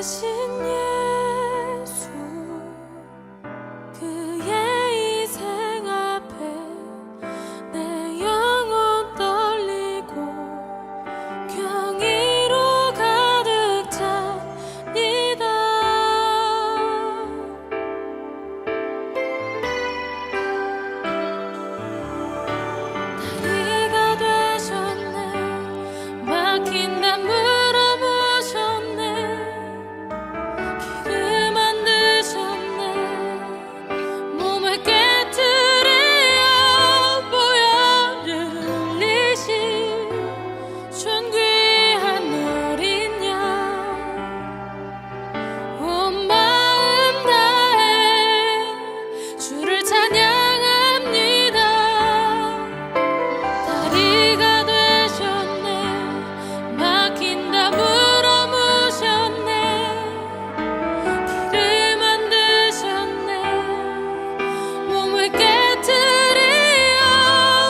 대신 예수 그의 희생 앞에 내 영혼 떨리고 경이로 가득 찹니다. 다리가 되셨네 막힌 담 물어보셨네 길을 만드셨네 몸을 깨뜨리어 보혈을 흘리신 존귀한 어린 양 온 마음 다해 주를 찬양합니다. 다리가 되셨네 막힌 담 물어보셨네 길을 만드셨네 몸을 깨뜨리어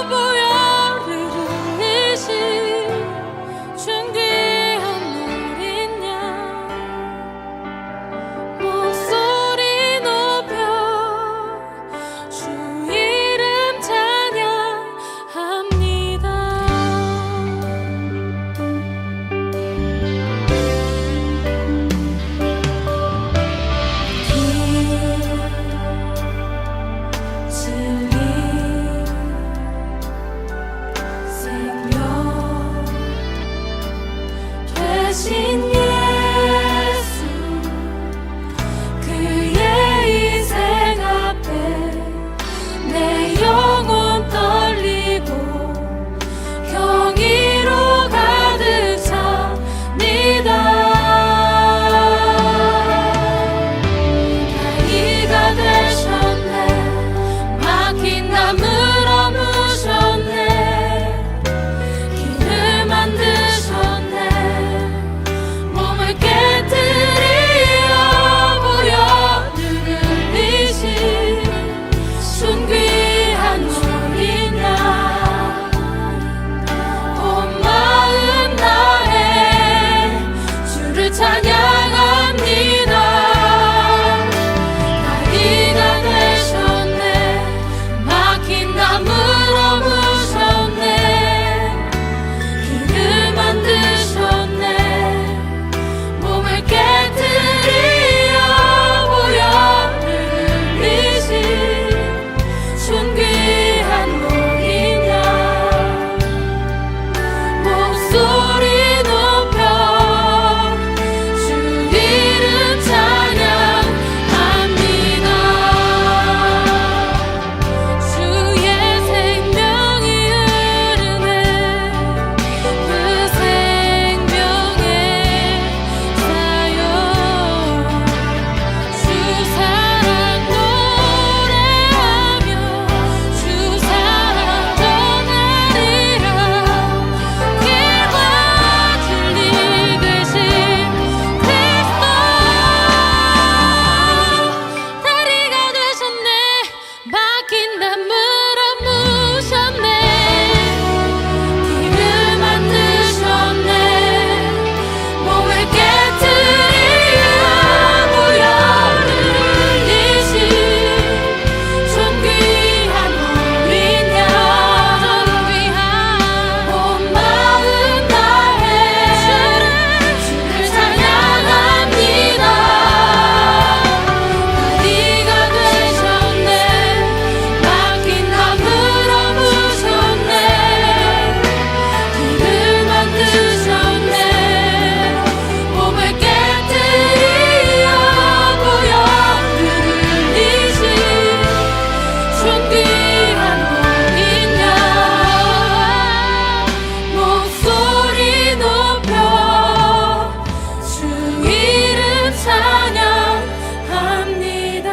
보혈을 흘리신 존귀한 어린 양 목소리 높여 주 이름 찬양합니다. 진리 생명 되신 예수 그의 희생 앞에 내 영혼 떨리고 경이로 가득 찹니다. 다리가 되셨네 막힌 담 물어보셨네 길을 만드셨네 몸을 깨뜨리어 보혈을 흘리신 존귀한 어린 양 온 마음 다해 주를 찬양합니다. 다리가 되셨네 막힌 담 물어보셨네 길을 만드셨네 몸을 깨뜨리어 보혈을 흘리신 존귀한 어린 양 목소리 높여 주 이름 찬양합니다. 주의 생명이 흐르네 그 생명의 사요 주 사랑 노래하며 주 사랑 전하리라. 길과 진리 되신 그리스도 다리가 되셨네 막힌 담 물어보셨네 길을 만드셨네 몸을 깨뜨리어 보혈을 흘리신 존귀한 어린 양 온 마음 다해 주를 찬양합니다. 다리가 되셨네 막힌 담 물어보셨네 길을 만드셨네 몸을 깨뜨리어 보혈을 흘리신 존귀한 어린 양 목소리 높여 주 이름 찬양합니다.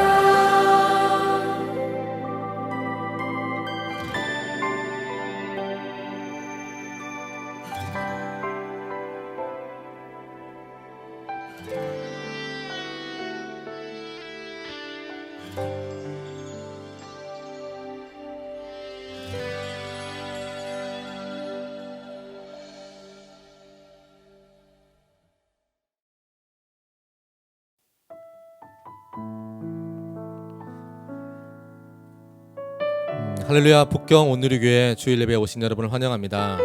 할렐루야. 북경 온누리교회 주일 예배에 오신 여러분을 환영합니다.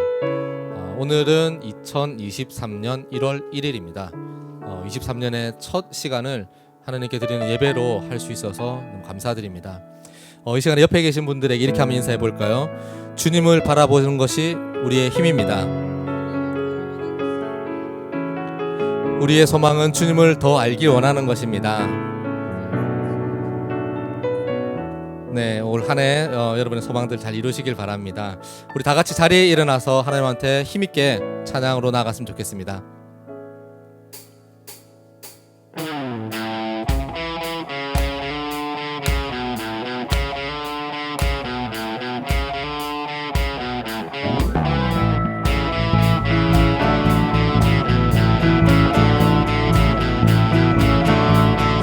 오늘은 2023년 1월 1일입니다. 23년의 첫 시간을 하나님께 드리는 예배로 할 수 있어서 너무 감사드립니다. 이 시간에 옆에 계신 분들에게 이렇게 한번 인사해 볼까요? 주님을 바라보는 것이 우리의 힘입니다. 우리의 소망은 주님을 더 알기 원하는 것입니다. 네, 올 한 해 여러분의 소망들 잘 이루시길 바랍니다. 우리 다 같이 자리에 일어나서 하나님한테 힘있게 찬양으로 나아갔으면 좋겠습니다.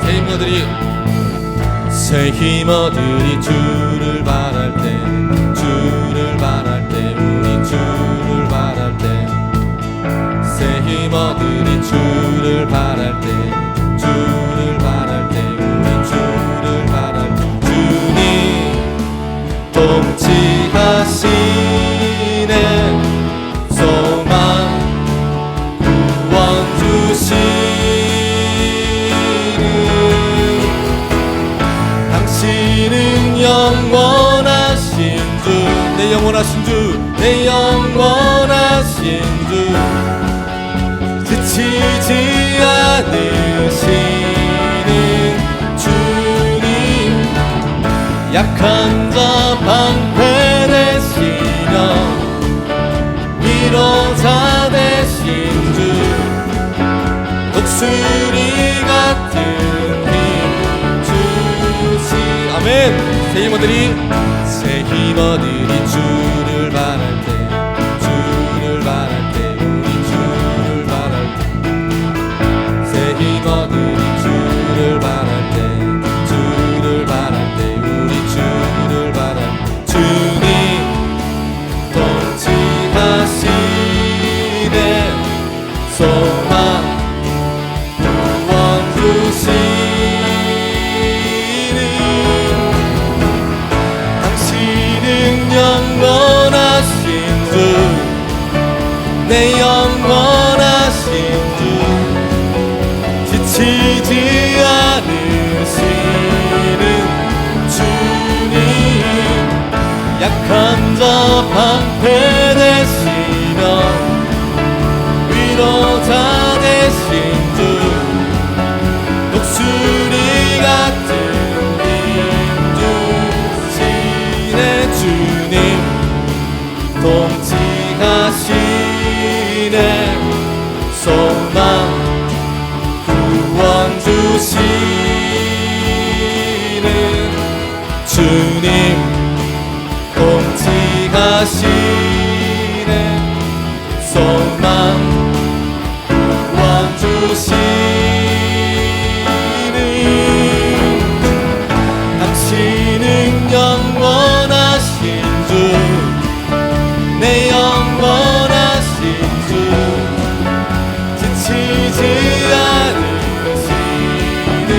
새 힘들이 새 힘어들이 주를 바랄 때, 주를 바랄 때, 우리 주를 바랄 때, 새 힘어들이 주를 바랄 때, 주를 바랄 때, 우리 주를 바랄 때, 주님 통치하시네 소망 구원 주시 영원하신 주, 내 영원하신 주, 내 영원하신 주, 지치지 않으시는 주님, 약한 자 방패되시며 위로자 되신 주, 독수리 같은 힘 주시. 아멘. 새 힘어들이 주를 바랄 때, 주를 바랄 때, 우리 주를 바랄 때, 새 힘어들이 주를 바랄 때, 주를 바랄 때, 우리 주를 바랄 때, 주님 통치하시네 소망 구원 주시 영원하신 주, 내 영원하신 주, 지치지 않으시는 주님, 약한 자 방패 되시며 위로자 되신 주, 독수리 같은 통치하시네 소망 구원 주시는 주님 통치하시네 소망 구원 주시는 당신은 영원하신 주, 내 영원하신 주, 지치지 않으시는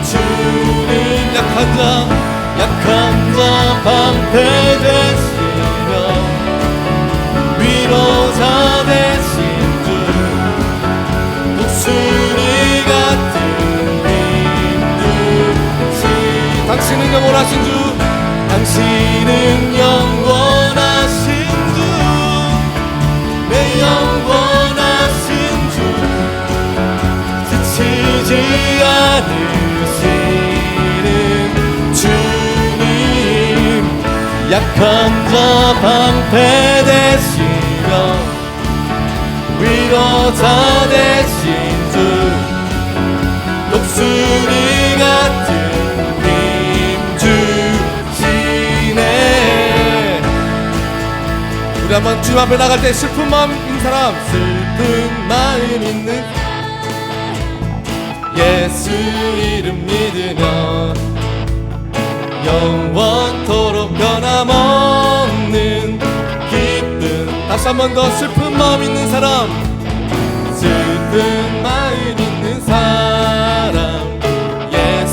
주님, 약한 자 방패 되시며 위로자 되신 주, 독수리 같은 힘 주시. 당신은 영원하신 주, 당신은 영원하신 주, 내 영원하신 주, 지치지 않으시는 주님, 약한 자 방패 되시며 위로자 되신 주, 독수리 같은 힘 주시네. 우리 한번 주님 앞에 나갈 때 슬픈 마음 있는 사람, 슬픈 마음 있는 예수 이름 믿으면 영원토록 변함없는 기쁨. 다시 한 번 더 슬픈 마음 있는 사람, 슬픈 마음 있는 사람, 예수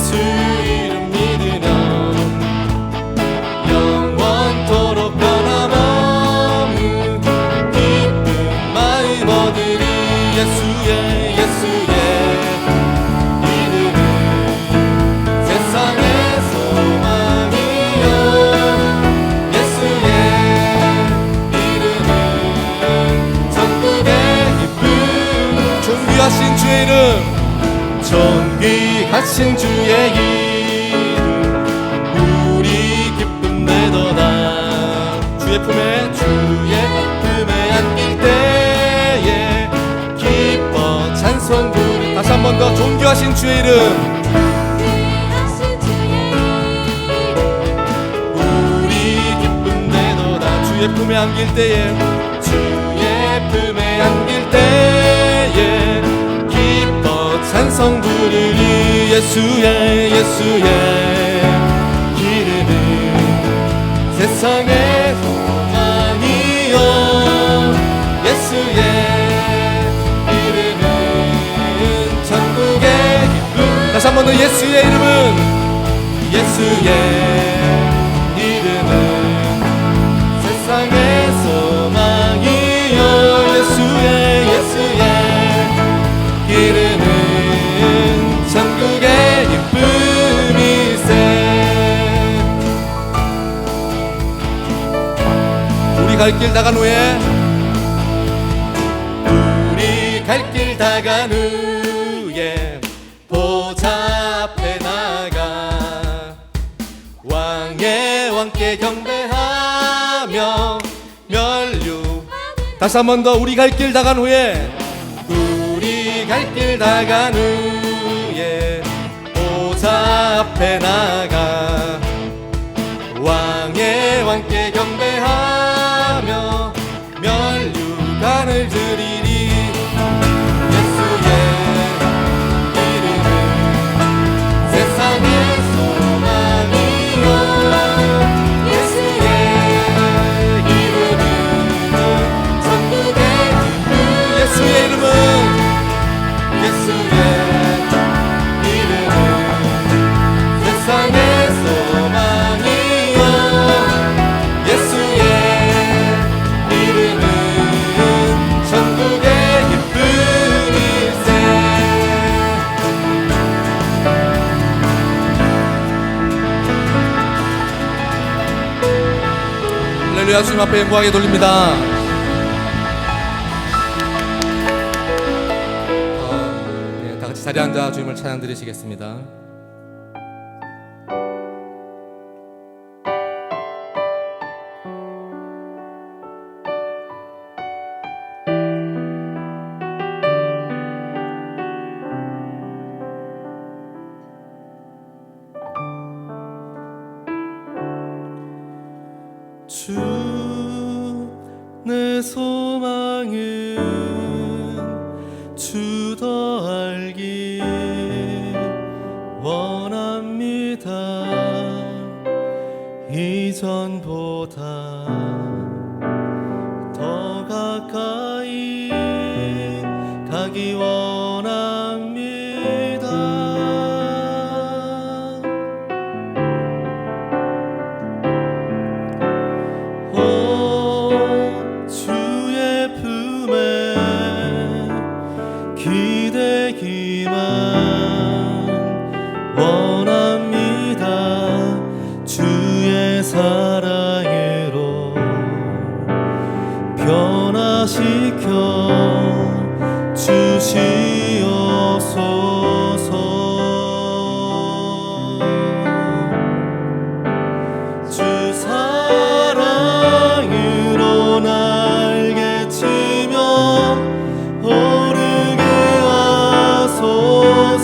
존귀하신 주의 이름 우리 기쁨 내도다. 주의 품에 안길 때에 기뻐 찬송 부르. 다시 한 번 더 존귀하신 주의 이름 우리 기쁨 내도다. 주의 품에 안길 때에 기뻐 찬송 부르리. 예수의 이름은 세상의 소망이요. 예수의 이름은 천국의 기쁨. 다시 한 번 더 예수의 이름은 세상의 소망이요. 예수의 이름은 천국의 기쁨이세. 우리 갈 길 나간 후에 보좌 앞에 나가 왕께 경배하며 멸류. 다시 한 번 더 우리 갈 길 나간 후에 보좌 앞에 나가 왕께 경배하며 멸류관을 드리리. 예수의 이름은 세상의 소망이요. 예수의 이름은 천국의 기쁨. 예수의 이름은 세상의 소망이요. 예수의 이름은 천국의 기쁨일세. 할렐루야. 주님 앞에 영광에 돌립니다. 다 같이 자리에 앉아 주님을 찬양 드리시겠습니다. 주 내 소망은 주 더 알기 원합니다. 이전보다 더 가까이 가기 원합니다. 주의 품에 기대기만 원합니다. 주의 사랑으로 변화시켜 주시옵소서. 주 사랑으로 날개 치며 오르게 하소서.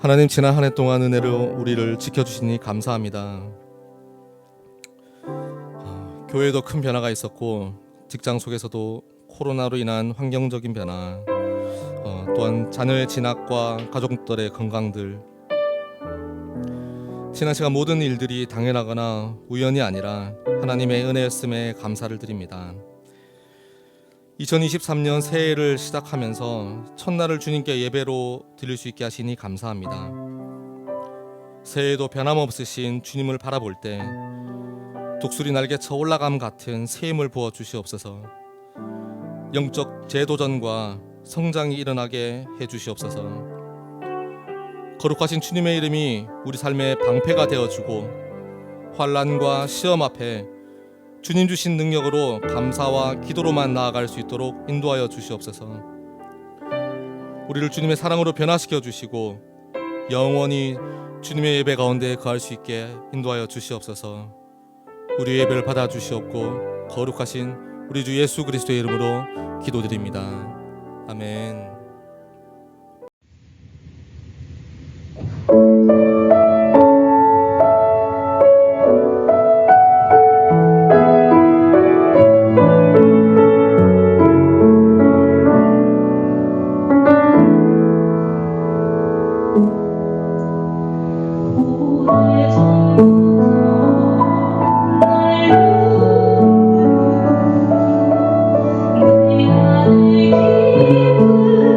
하나님, 지난 한 해 동안 은혜로 우리를 지켜주시니 감사합니다. 교회에도 큰 변화가 있었고 직장 속에서도 코로나로 인한 환경적인 변화, 또한 자녀의 진학과 가족들의 건강들, 지난 시간 모든 일들이 당연하거나 우연이 아니라 하나님의 은혜였음에 감사를 드립니다. 2023년 새해를 시작하면서 첫날을 주님께 예배로 드릴 수 있게 하시니 감사합니다. 새해에도 변함없으신 주님을 바라볼 때 독수리 날개쳐 올라감 같은 새 힘을 부어 주시옵소서. 영적 재도전과 성장이 일어나게 해 주시옵소서. 거룩하신 주님의 이름이 우리 삶의 방패가 되어주고 환난과 시험 앞에 주님 주신 능력으로 감사와 기도로만 나아갈 수 있도록 인도하여 주시옵소서. 우리를 주님의 사랑으로 변화시켜 주시고 영원히 주님의 예배 가운데 거할 수 있게 인도하여 주시옵소서. 우리 예배를 받아 주시옵고 거룩하신 우리 주 예수 그리스도의 이름으로 기도드립니다. 아멘. 내 안에 힘을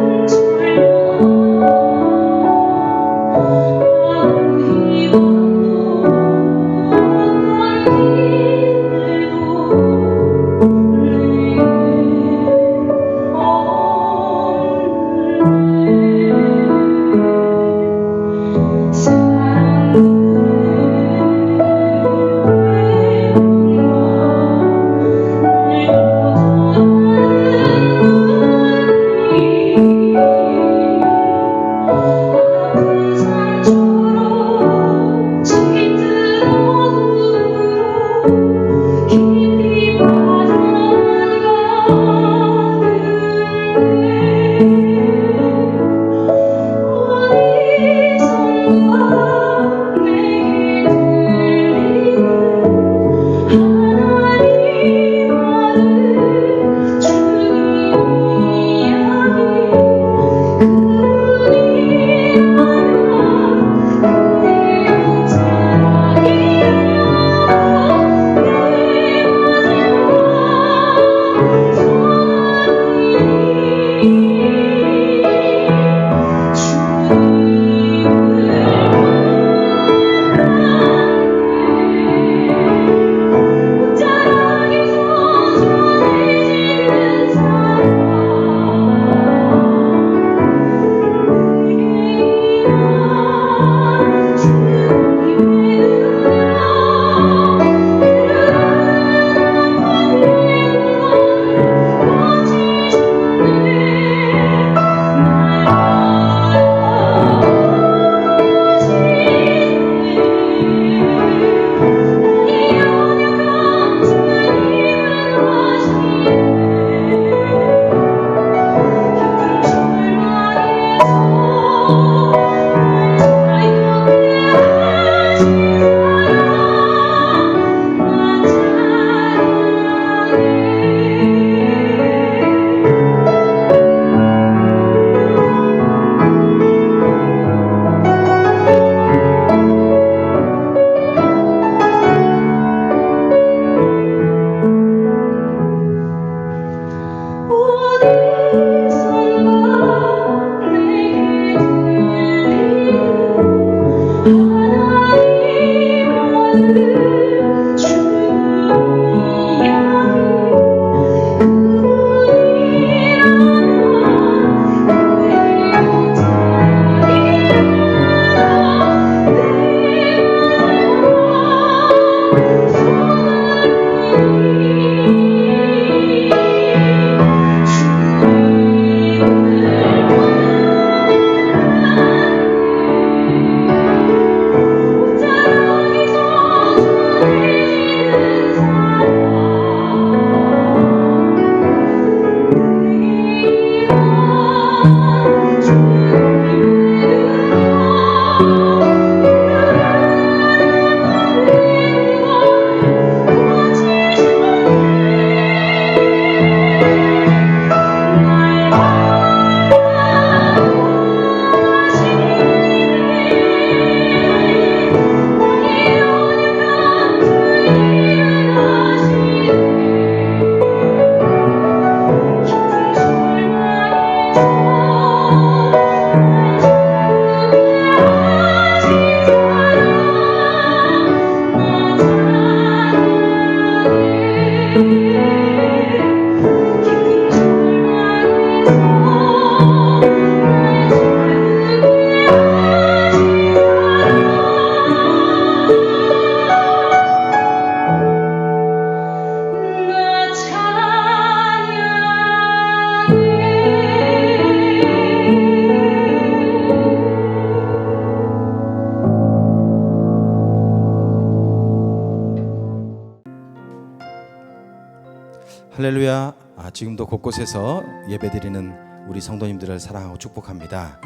할렐루야. 지금도 곳곳에서 예배드리는 우리 성도님들을 사랑하고 축복합니다.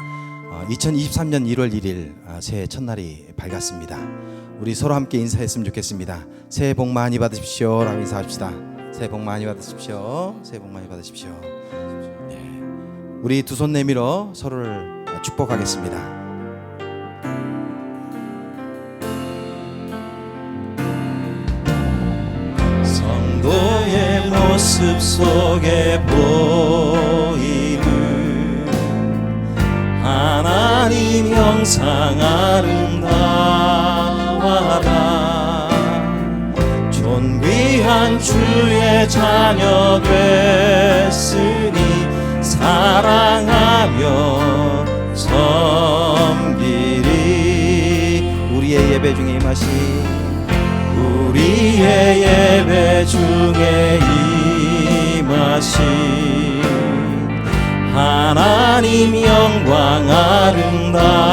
2023년 1월 1일 새해 첫날이 밝았습니다. 우리 서로 함께 인사했으면 좋겠습니다. 새해 복 많이 받으십시오 라고 인사합시다. 새해 복 많이 받으십시오. 새해 복 많이 받으십시오. 네. 우리 두 손 내밀어 서로를 축복하겠습니다. 성도의 모습 속에 보이는 하나님 형상 아름다워라. 존귀한 주의 자녀 됐으니 사랑하며 섬기리. 우리의 예배 중에 임하시 우리의 예배 중에 임하신 하나님 영광 아름다워라.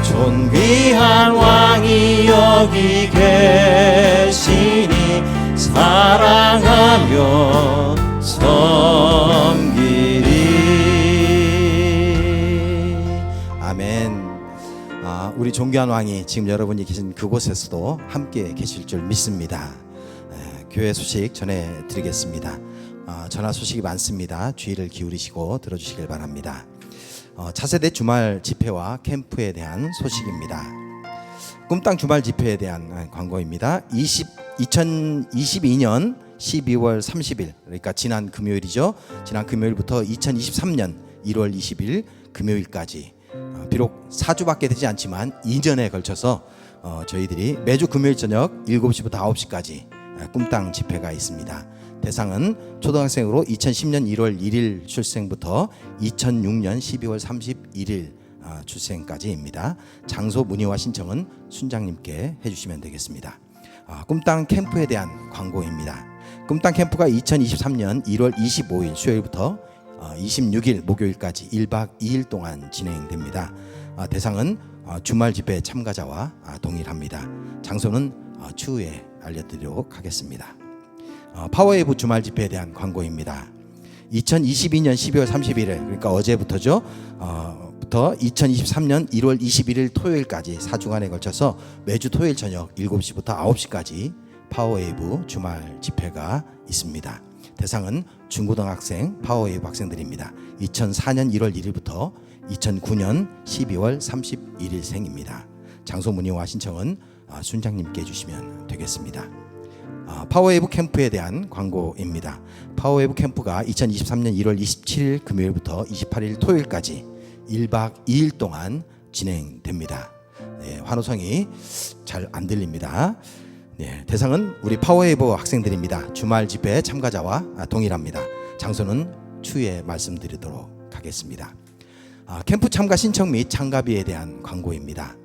존귀한 왕이 여기 계시니 사랑하며 섬기리. 아멘. 우리 존귀한 왕이 지금 여러분이 계신 그곳에서도 함께 계실 줄 믿습니다. 교회 소식 전해드리겠습니다. 전화 소식이 많습니다. 주의를 기울이시고 들어주시길 바랍니다. 차세대 주말 집회와 캠프에 대한 소식입니다. 꿈땅 주말 집회에 대한 광고입니다. 2022년 12월 30일, 그러니까 지난 금요일이죠. 지난 금요일부터 2023년 1월 20일 금요일까지, 비록 4주밖에 되지 않지만 2년에 걸쳐서 저희들이 매주 금요일 저녁 7시부터 9시까지 꿈땅 집회가 있습니다. 대상은 초등학생으로 2010년 1월 1일 출생부터 2006년 12월 31일 출생까지입니다. 장소 문의와 신청은 순장님께 해주시면 되겠습니다. 꿈땅 캠프에 대한 광고입니다. 꿈땅 캠프가 2023년 1월 25일 수요일부터 26일 목요일까지 1박 2일 동안 진행됩니다. 대상은 주말 집회 참가자와 동일합니다. 장소는 추후에 알려드리도록 하겠습니다. 파워웨이브 주말 집회에 대한 광고입니다. 2022년 12월 31일, 그러니까 어제부터죠. 부터 2023년 1월 21일 토요일까지 4주간에 걸쳐서 매주 토요일 저녁 7시부터 9시까지 파워웨이브 주말 집회가 있습니다. 대상은 중고등학생 파워웨이브 학생들입니다. 2004년 1월 1일부터 2009년 12월 31일생입니다. 장소 문의와 신청은 순장님께 해주시면 되겠습니다. 파워웨이브 캠프에 대한 광고입니다. 파워웨이브 캠프가 2023년 1월 27일 금요일부터 28일 토요일까지 1박 2일 동안 진행됩니다. 네, 환호성이 잘 안 들립니다. 네, 대상은 우리 파워웨이브 학생들입니다. 주말 집회 참가자와 동일합니다. 장소는 추후에 말씀드리도록 하겠습니다. 캠프 참가 신청 및 참가비에 대한 광고입니다.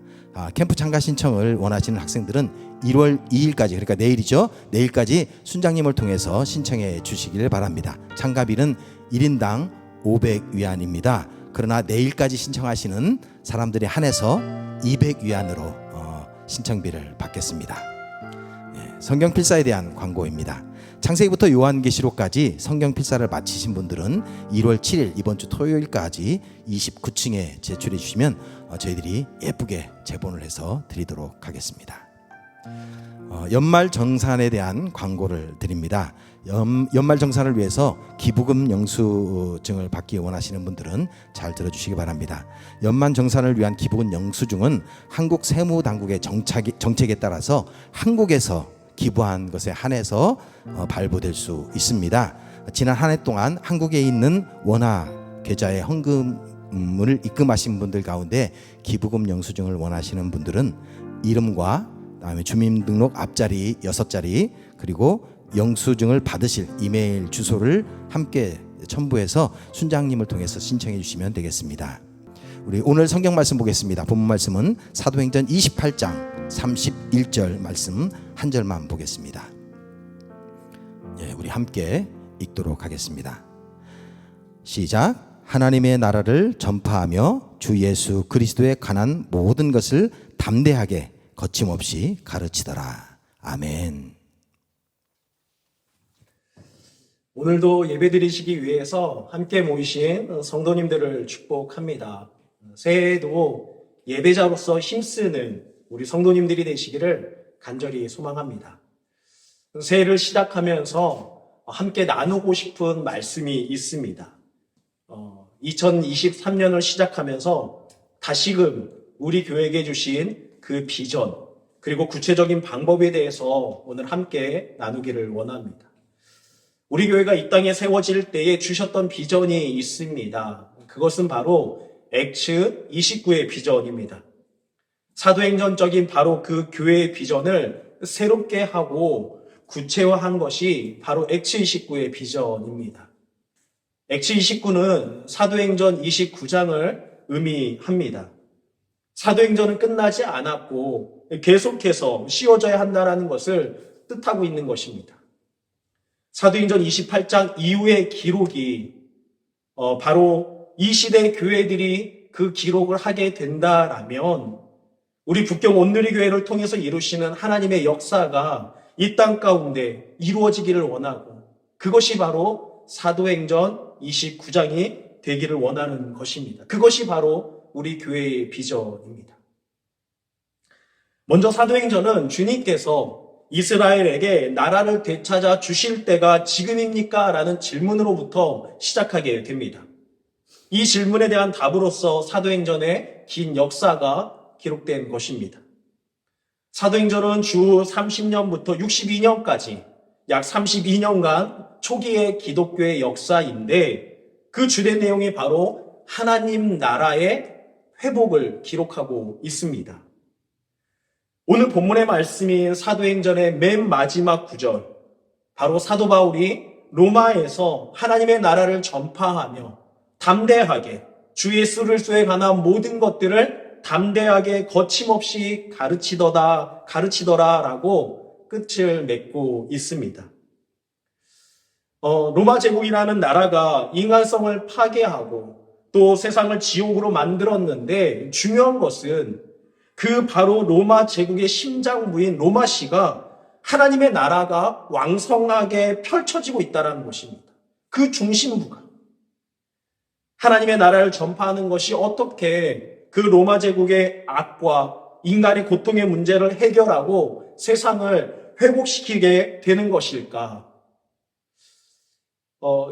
캠프 참가 신청을 원하시는 학생들은 1월 2일까지, 그러니까 내일이죠. 내일까지 순장님을 통해서 신청해 주시길 바랍니다. 참가비는 1인당 500위안입니다. 그러나 내일까지 신청하시는 사람들에 한해서 200위안으로 신청비를 받겠습니다. 성경 필사에 대한 광고입니다. 창세기부터 요한계시록까지 성경 필사를 마치신 분들은 1월 7일 이번 주 토요일까지 29층에 제출해 주시면 저희들이 예쁘게 제본을 해서 드리도록 하겠습니다. 연말 정산에 대한 광고를 드립니다. 연말 정산을 위해서 기부금 영수증을 받기 원하시는 분들은 잘 들어주시기 바랍니다. 연말 정산을 위한 기부금 영수증은 한국 세무당국의 정책에 따라서 한국에서 기부한 것에 한해서 발부될 수 있습니다. 지난 한 해 동안 한국에 있는 원화 계좌에 헌금을 입금하신 분들 가운데 기부금 영수증을 원하시는 분들은 이름과 그다음에 주민등록 앞자리 6자리 그리고 영수증을 받으실 이메일 주소를 함께 첨부해서 순장님을 통해서 신청해 주시면 되겠습니다. 우리 오늘 성경 말씀 보겠습니다. 본문 말씀은 사도행전 28장 31절 말씀 한 절만 보겠습니다. 우리 함께 읽도록 하겠습니다. 시작. 하나님의 나라를 전파하며 주 예수 그리스도에 관한 모든 것을 담대하게 거침없이 가르치더라. 아멘. 오늘도 예배드리시기 위해서 함께 모이신 성도님들을 축복합니다. 새해에도 예배자로서 힘쓰는 우리 성도님들이 되시기를 간절히 소망합니다. 새해를 시작하면서 함께 나누고 싶은 말씀이 있습니다. 2023년을 시작하면서 다시금 우리 교회에게 주신 그 비전, 그리고 구체적인 방법에 대해서 오늘 함께 나누기를 원합니다. 우리 교회가 이 땅에 세워질 때에 주셨던 비전이 있습니다. 그것은 바로 액츠 29의 비전입니다. 사도행전적인 바로 그 교회의 비전을 새롭게 하고 구체화한 것이 바로 액츠 29의 비전입니다. 액츠 29는 사도행전 29장을 의미합니다. 사도행전은 끝나지 않았고 계속해서 씌워져야 한다는 것을 뜻하고 있는 것입니다. 사도행전 28장 이후의 기록이 바로 이 시대 교회들이 그 기록을 하게 된다라면 우리 북경 온누리 교회를 통해서 이루시는 하나님의 역사가 이 땅 가운데 이루어지기를 원하고 그것이 바로 사도행전 29장이 되기를 원하는 것입니다. 그것이 바로 우리 교회의 비전입니다. 먼저 사도행전은 주님께서 이스라엘에게 나라를 되찾아 주실 때가 지금입니까? 라는 질문으로부터 시작하게 됩니다. 이 질문에 대한 답으로서 사도행전의 긴 역사가 기록된 것입니다. 사도행전은 주 30년부터 62년까지 약 32년간 초기의 기독교의 역사인데 그 주된 내용이 바로 하나님 나라의 회복을 기록하고 있습니다. 오늘 본문의 말씀인 사도행전의 맨 마지막 구절, 바로 사도 바울이 로마에서 하나님의 나라를 전파하며 담대하게 주 예수를 수에 관한 모든 것들을 담대하게 거침없이 가르치더라라고 끝을 맺고 있습니다. 로마 제국이라는 나라가 인간성을 파괴하고 또 세상을 지옥으로 만들었는데 중요한 것은 그 바로 로마 제국의 심장부인 로마시가 하나님의 나라가 왕성하게 펼쳐지고 있다는 것입니다. 그 중심부가 하나님의 나라를 전파하는 것이 어떻게 그 로마 제국의 악과 인간의 고통의 문제를 해결하고 세상을 회복시키게 되는 것일까?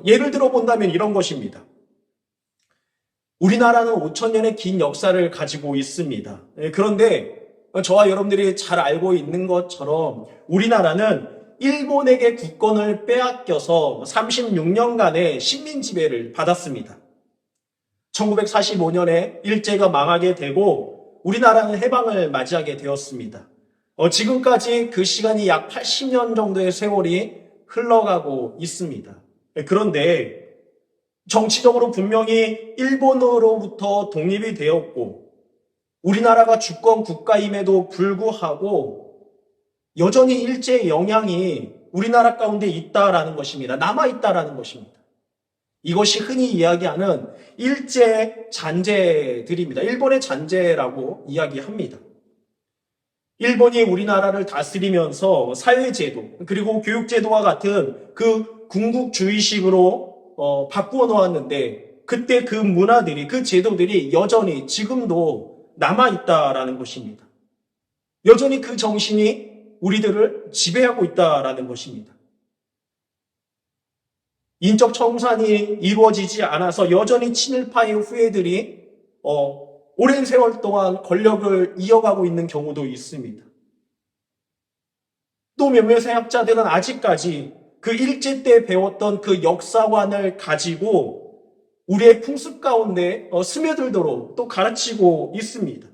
예를 들어 본다면 이런 것입니다. 우리나라는 5,000년의 긴 역사를 가지고 있습니다. 그런데 저와 여러분들이 잘 알고 있는 것처럼 우리나라는 일본에게 국권을 빼앗겨서 36년간의 식민 지배를 받았습니다. 1945년에 일제가 망하게 되고 우리나라는 해방을 맞이하게 되었습니다. 지금까지 그 시간이 약 80년 정도의 세월이 흘러가고 있습니다. 그런데 정치적으로 분명히 일본으로부터 독립이 되었고 우리나라가 주권 국가임에도 불구하고 여전히 일제의 영향이 우리나라 가운데 있다라는 것입니다. 남아있다라는 것입니다. 이것이 흔히 이야기하는 일제 잔재들입니다. 일본의 잔재라고 이야기합니다. 일본이 우리나라를 다스리면서 사회제도 그리고 교육제도와 같은 그 군국주의식으로 바꾸어 놓았는데 그때 그 문화들이 그 제도들이 여전히 지금도 남아있다라는 것입니다. 여전히 그 정신이 우리들을 지배하고 있다라는 것입니다. 인적 청산이 이루어지지 않아서 여전히 친일파의 후예들이 오랜 세월 동안 권력을 이어가고 있는 경우도 있습니다. 또 몇몇의 학자들은 아직까지 그 일제 때 배웠던 그 역사관을 가지고 우리의 풍습 가운데 스며들도록 또 가르치고 있습니다.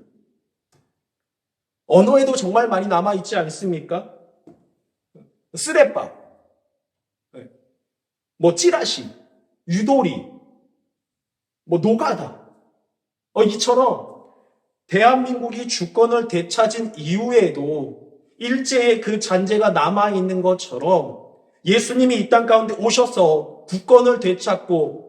언어에도 정말 많이 남아있지 않습니까? 쓰레빠, 찌라시, 유도리, 노가다. 이처럼 대한민국이 주권을 되찾은 이후에도 일제의 그 잔재가 남아있는 것처럼 예수님이 이 땅 가운데 오셔서 국권을 되찾고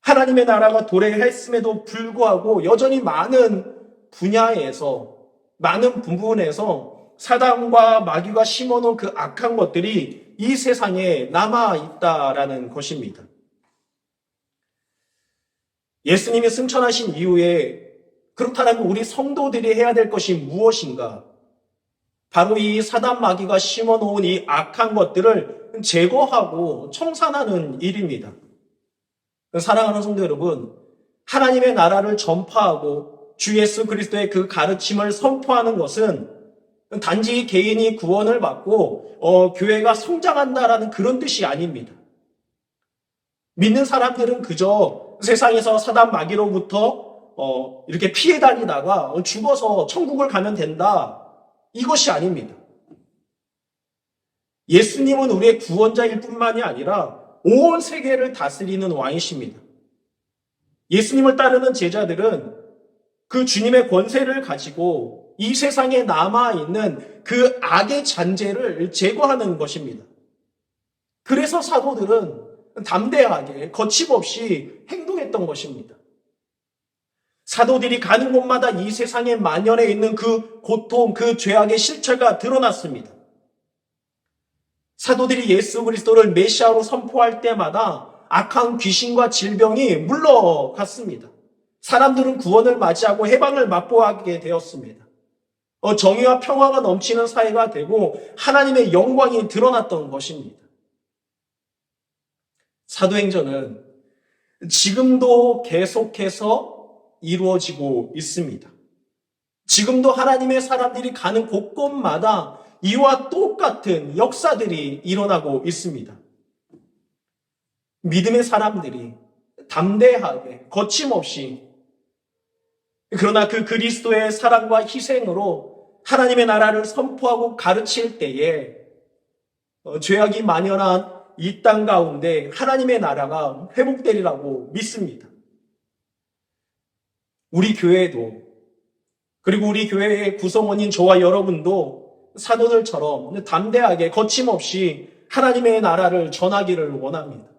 하나님의 나라가 도래했음에도 불구하고 여전히 많은 분야에서 많은 부분에서 사단과 마귀가 심어놓은 그 악한 것들이 이 세상에 남아 있다라는 것입니다. 예수님이 승천하신 이후에 그렇다면 우리 성도들이 해야 될 것이 무엇인가? 바로 이 사단 마귀가 심어놓은 이 악한 것들을 제거하고 청산하는 일입니다. 사랑하는 성도 여러분, 하나님의 나라를 전파하고 주 예수 그리스도의 그 가르침을 선포하는 것은 단지 개인이 구원을 받고 교회가 성장한다라는 그런 뜻이 아닙니다. 믿는 사람들은 그저 세상에서 사단 마귀로부터 이렇게 피해 다니다가 죽어서 천국을 가면 된다. 이것이 아닙니다. 예수님은 우리의 구원자일 뿐만이 아니라 온 세계를 다스리는 왕이십니다. 예수님을 따르는 제자들은 그 주님의 권세를 가지고 이 세상에 남아있는 그 악의 잔재를 제거하는 것입니다. 그래서 사도들은 담대하게 거침없이 행동했던 것입니다. 사도들이 가는 곳마다 이 세상에 만연해 있는 그 고통, 그 죄악의 실체가 드러났습니다. 사도들이 예수 그리스도를 메시아로 선포할 때마다 악한 귀신과 질병이 물러갔습니다. 사람들은 구원을 맞이하고 해방을 맛보게 되었습니다. 정의와 평화가 넘치는 사회가 되고 하나님의 영광이 드러났던 것입니다. 사도행전은 지금도 계속해서 이루어지고 있습니다. 지금도 하나님의 사람들이 가는 곳곳마다 이와 똑같은 역사들이 일어나고 있습니다. 믿음의 사람들이 담대하게 거침없이 그러나 그 그리스도의 사랑과 희생으로 하나님의 나라를 선포하고 가르칠 때에 죄악이 만연한 이 땅 가운데 하나님의 나라가 회복되리라고 믿습니다. 우리 교회도 그리고 우리 교회의 구성원인 저와 여러분도 사도들처럼 담대하게 거침없이 하나님의 나라를 전하기를 원합니다.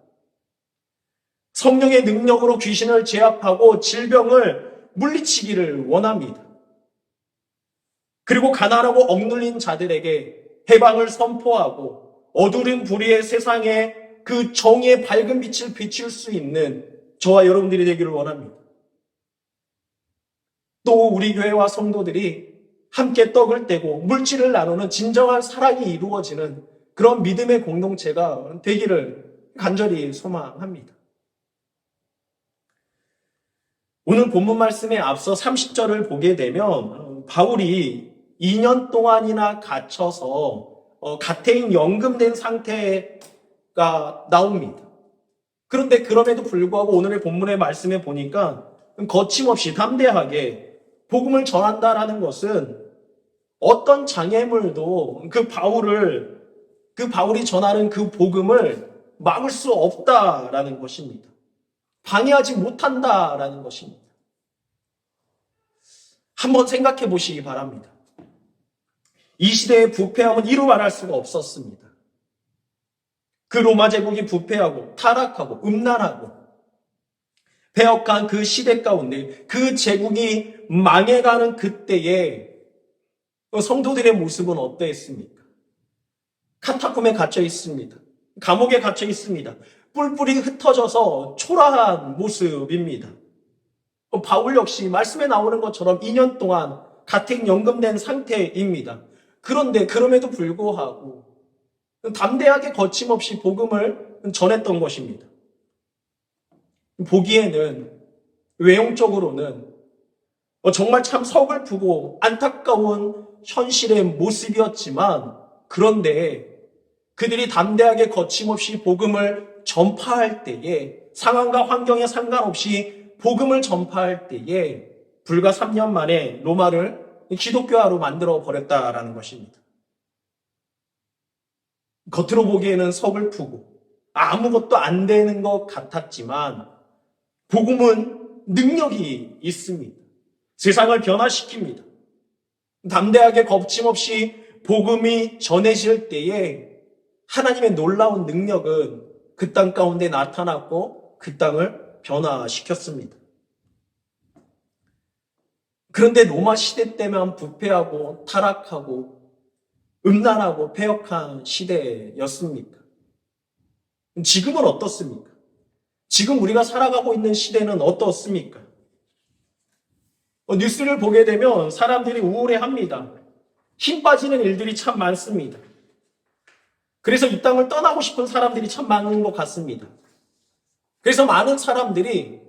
성령의 능력으로 귀신을 제압하고 질병을 물리치기를 원합니다. 그리고 가난하고 억눌린 자들에게 해방을 선포하고 어두운 불의의 세상에 그 정의의 밝은 빛을 비출 수 있는 저와 여러분들이 되기를 원합니다. 또 우리 교회와 성도들이 함께 떡을 떼고 물질을 나누는 진정한 사랑이 이루어지는 그런 믿음의 공동체가 되기를 간절히 소망합니다. 오늘 본문 말씀에 앞서 30절을 보게 되면 바울이 2년 동안이나 갇혀서 가태인 연금된 상태가 나옵니다. 그런데 그럼에도 불구하고 오늘의 본문의 말씀에 보니까 거침없이 담대하게 복음을 전한다라는 것은 어떤 장애물도 그 바울이 전하는 그 복음을 막을 수 없다라는 것입니다. 방해하지 못한다라는 것입니다. 한번 생각해 보시기 바랍니다. 이 시대의 부패함은 이루 말할 수가 없었습니다. 그 로마 제국이 부패하고 타락하고 음란하고 배역한 그 시대 가운데 그 제국이 망해가는 그때에 성도들의 모습은 어떠했습니까? 카타콤에 갇혀 있습니다. 감옥에 갇혀 있습니다. 뿔뿔이 흩어져서 초라한 모습입니다. 바울 역시 말씀에 나오는 것처럼 2년 동안 가택연금된 상태입니다. 그런데 그럼에도 불구하고 담대하게 거침없이 복음을 전했던 것입니다. 보기에는 외형적으로는 정말 참 서글프고 안타까운 현실의 모습이었지만 그런데 그들이 담대하게 거침없이 복음을 전파할 때에 상황과 환경에 상관없이 복음을 전파할 때에 불과 3년 만에 로마를 기독교화로 만들어 버렸다라는 것입니다. 겉으로 보기에는 서글프고 아무것도 안 되는 것 같았지만 복음은 능력이 있습니다. 세상을 변화시킵니다. 담대하게 거침없이 복음이 전해질 때에 하나님의 놀라운 능력은 그 땅 가운데 나타났고 그 땅을 변화시켰습니다. 그런데 로마 시대 때만 부패하고 타락하고 음란하고 폐역한 시대였습니까? 지금은 어떻습니까? 지금 우리가 살아가고 있는 시대는 어떻습니까? 뉴스를 보게 되면 사람들이 우울해합니다. 힘 빠지는 일들이 참 많습니다. 그래서 이 땅을 떠나고 싶은 사람들이 참 많은 것 같습니다. 그래서 많은 사람들이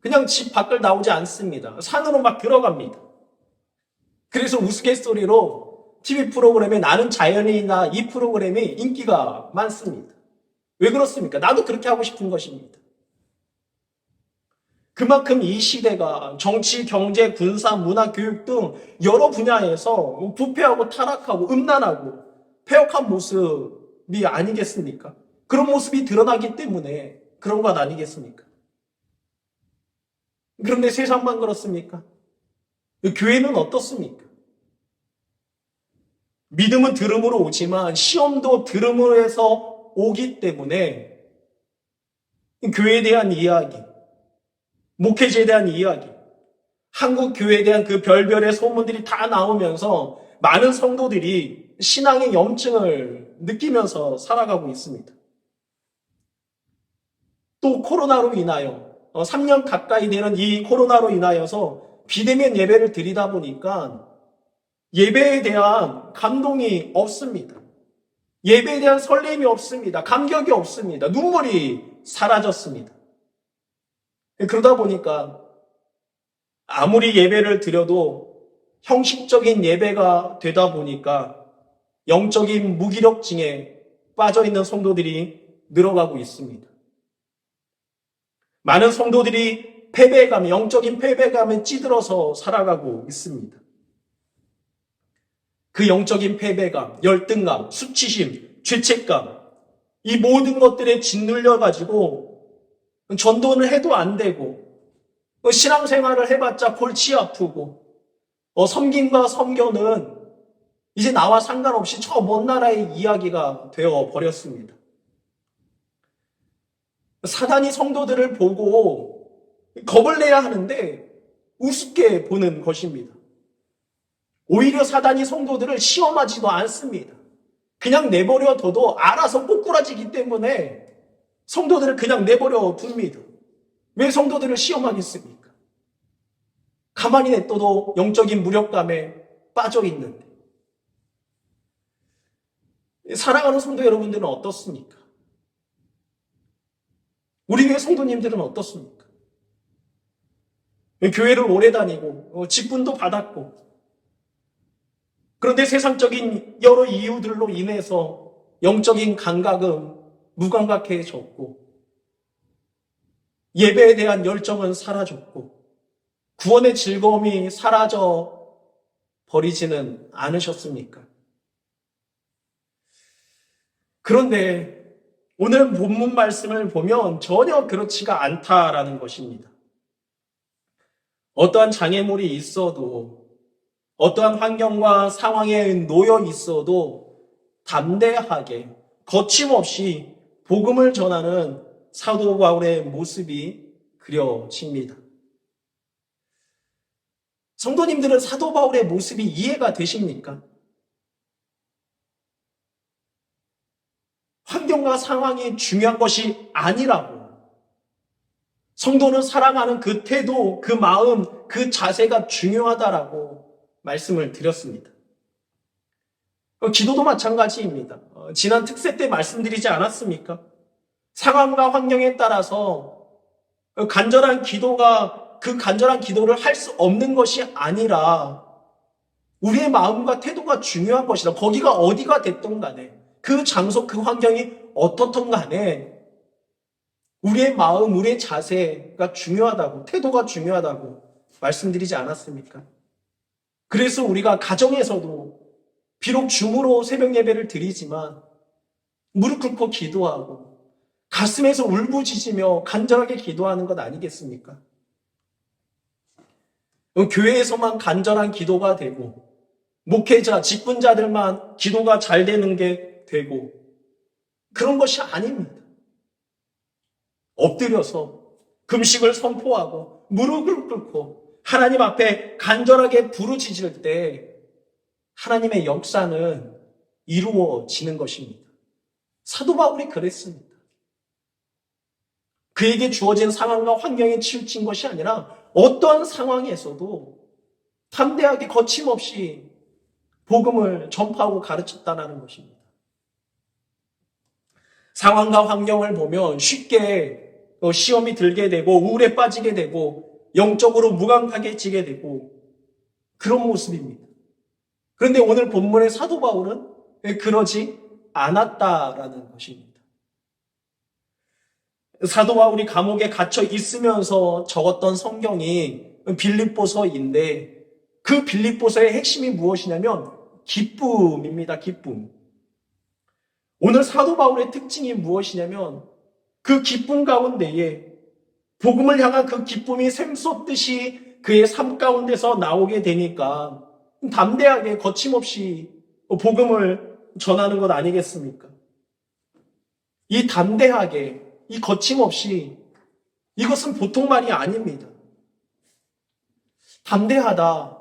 그냥 집 밖을 나오지 않습니다. 산으로 막 들어갑니다. 그래서 우스갯소리로 TV 프로그램에 나는 자연인이나 이 프로그램이 인기가 많습니다. 왜 그렇습니까? 나도 그렇게 하고 싶은 것입니다. 그만큼 이 시대가 정치, 경제, 군사, 문화, 교육 등 여러 분야에서 부패하고 타락하고 음란하고 폐역한 모습이 아니겠습니까? 그런 모습이 드러나기 때문에 그런 것 아니겠습니까? 그런데 세상만 그렇습니까? 교회는 어떻습니까? 믿음은 들음으로 오지만 시험도 들음으로 해서 오기 때문에 교회에 대한 이야기, 목회자에 대한 이야기, 한국 교회에 대한 그 별별의 소문들이 다 나오면서 많은 성도들이 신앙의 염증을 느끼면서 살아가고 있습니다. 또 코로나로 인하여 3년 가까이 되는 이 코로나로 인하여서 비대면 예배를 드리다 보니까 예배에 대한 감동이 없습니다. 예배에 대한 설렘이 없습니다. 감격이 없습니다. 눈물이 사라졌습니다. 그러다 보니까 아무리 예배를 드려도 형식적인 예배가 되다 보니까 영적인 무기력증에 빠져있는 성도들이 늘어가고 있습니다. 많은 성도들이 패배감, 영적인 패배감에 찌들어서 살아가고 있습니다. 그 영적인 패배감, 열등감, 수치심, 죄책감, 이 모든 것들에 짓눌려가지고 전도를 해도 안 되고 신앙생활을 해봤자 골치 아프고 섬김과 섬겨는 이제 나와 상관없이 저 먼 나라의 이야기가 되어 버렸습니다. 사단이 성도들을 보고 겁을 내야 하는데 우습게 보는 것입니다. 오히려 사단이 성도들을 시험하지도 않습니다. 그냥 내버려 둬도 알아서 꼬꾸라지기 때문에 성도들을 그냥 내버려 둡니다. 왜 성도들을 시험하겠습니까? 가만히 냅둬도 영적인 무력감에 빠져 있는데. 사랑하는 성도 여러분들은 어떻습니까? 우리 교회 성도님들은 어떻습니까? 교회를 오래 다니고 직분도 받았고 그런데 세상적인 여러 이유들로 인해서 영적인 감각은 무감각해졌고 예배에 대한 열정은 사라졌고 구원의 즐거움이 사라져 버리지는 않으셨습니까? 그런데 오늘 본문 말씀을 보면 전혀 그렇지가 않다라는 것입니다. 어떠한 장애물이 있어도 어떠한 환경과 상황에 놓여 있어도 담대하게 거침없이 복음을 전하는 사도 바울의 모습이 그려집니다. 성도님들은 사도 바울의 모습이 이해가 되십니까? 환경과 상황이 중요한 것이 아니라고. 성도는 사랑하는 그 태도, 그 마음, 그 자세가 중요하다라고 말씀을 드렸습니다. 기도도 마찬가지입니다. 지난 특세 때 말씀드리지 않았습니까? 상황과 환경에 따라서 간절한 기도가 그 간절한 기도를 할 수 없는 것이 아니라 우리의 마음과 태도가 중요한 것이다. 거기가 어디가 됐든 간에 그 장소, 그 환경이 어떻든 간에 우리의 마음, 우리의 자세가 중요하다고, 태도가 중요하다고 말씀드리지 않았습니까? 그래서 우리가 가정에서도 비록 줌으로 새벽 예배를 드리지만 무릎 꿇고 기도하고 가슴에서 울부짖으며 간절하게 기도하는 것 아니겠습니까? 교회에서만 간절한 기도가 되고 목회자, 직분자들만 기도가 잘 되는 게 되고 그런 것이 아닙니다. 엎드려서 금식을 선포하고 무릎을 꿇고 하나님 앞에 간절하게 부르짖을 때 하나님의 역사는 이루어지는 것입니다. 사도 바울이 그랬습니다. 그에게 주어진 상황과 환경에 치우친 것이 아니라 어떠한 상황에서도 담대하게 거침없이 복음을 전파하고 가르쳤다는 것입니다. 상황과 환경을 보면 쉽게 시험이 들게 되고 우울에 빠지게 되고 영적으로 무감각해지게 되고 그런 모습입니다. 그런데 오늘 본문의 사도 바울은 그러지 않았다라는 것입니다. 사도 바울이 감옥에 갇혀 있으면서 적었던 성경이 빌립보서인데 그 빌립보서의 핵심이 무엇이냐면 기쁨입니다. 기쁨. 오늘 사도 바울의 특징이 무엇이냐면 그 기쁨 가운데에 복음을 향한 그 기쁨이 샘솟듯이 그의 삶 가운데서 나오게 되니까 담대하게 거침없이 복음을 전하는 것 아니겠습니까? 이 담대하게, 이 거침없이 이것은 보통 말이 아닙니다. 담대하다,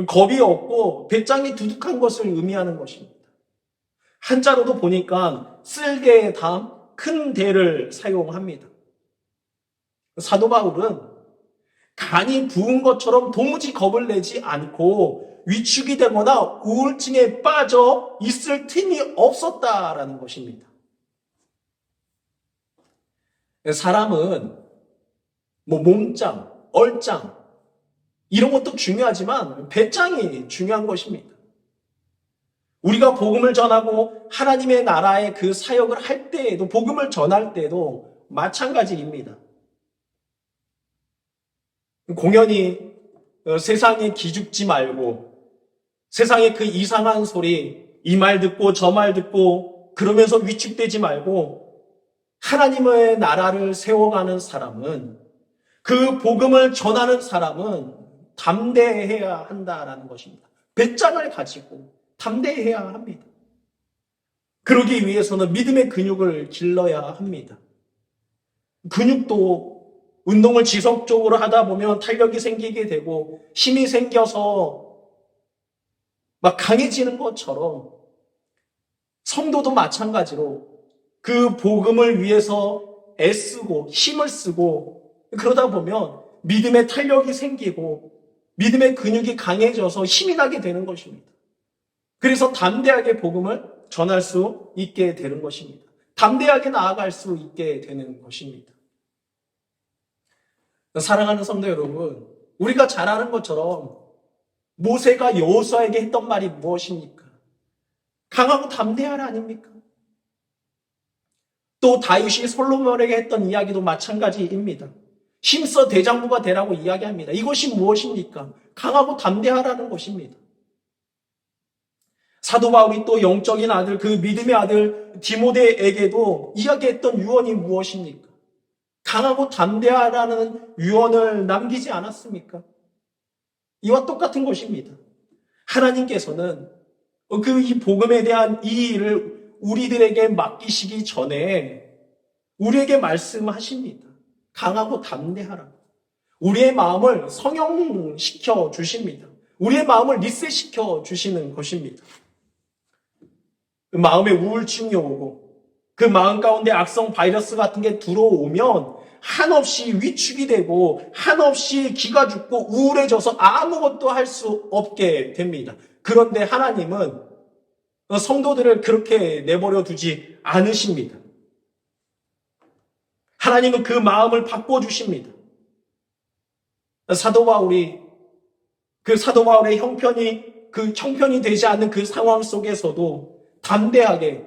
겁이 없고 배짱이 두둑한 것을 의미하는 것입니다. 한자로도 보니까 쓸개의 담, 큰 대를 사용합니다. 사도 바울은 간이 부은 것처럼 도무지 겁을 내지 않고 위축이 되거나 우울증에 빠져 있을 틈이 없었다라는 것입니다. 사람은 몸짱, 얼짱 이런 것도 중요하지만 배짱이 중요한 것입니다. 우리가 복음을 전하고 하나님의 나라의 그 사역을 할 때에도 복음을 전할 때도 마찬가지입니다. 공연히 세상에 기죽지 말고 세상의 그 이상한 소리 이 말 듣고 저 말 듣고 그러면서 위축되지 말고 하나님의 나라를 세워가는 사람은 그 복음을 전하는 사람은 담대해야 한다라는 것입니다. 배짱을 가지고 담대해야 합니다. 그러기 위해서는 믿음의 근육을 길러야 합니다. 근육도 운동을 지속적으로 하다 보면 탄력이 생기게 되고 힘이 생겨서 막 강해지는 것처럼 성도도 마찬가지로 그 복음을 위해서 애쓰고 힘을 쓰고 그러다 보면 믿음의 탄력이 생기고 믿음의 근육이 강해져서 힘이 나게 되는 것입니다. 그래서 담대하게 복음을 전할 수 있게 되는 것입니다. 담대하게 나아갈 수 있게 되는 것입니다. 사랑하는 성도 여러분, 우리가 잘 아는 것처럼 모세가 여호수아에게 했던 말이 무엇입니까? 강하고 담대하라 아닙니까? 또 다윗이 솔로몬에게 했던 이야기도 마찬가지입니다. 힘써 대장부가 되라고 이야기합니다. 이것이 무엇입니까? 강하고 담대하라는 것입니다. 사도 바울이 또 영적인 아들, 그 믿음의 아들 디모데에게도 이야기했던 유언이 무엇입니까? 강하고 담대하라는 유언을 남기지 않았습니까? 이와 똑같은 것입니다. 하나님께서는 이 복음에 대한 이 일을 우리들에게 맡기시기 전에 우리에게 말씀하십니다. 강하고 담대하라. 우리의 마음을 성형시켜 주십니다. 우리의 마음을 리셋시켜 주시는 것입니다. 그 마음에 우울증이 오고 그 마음 가운데 악성 바이러스 같은 게 들어오면 한없이 위축이 되고 한없이 기가 죽고 우울해져서 아무것도 할 수 없게 됩니다. 그런데 하나님은 성도들을 그렇게 내버려 두지 않으십니다. 하나님은 그 마음을 바꿔주십니다. 사도 바울의 형편이 되지 않는 그 상황 속에서도 담대하게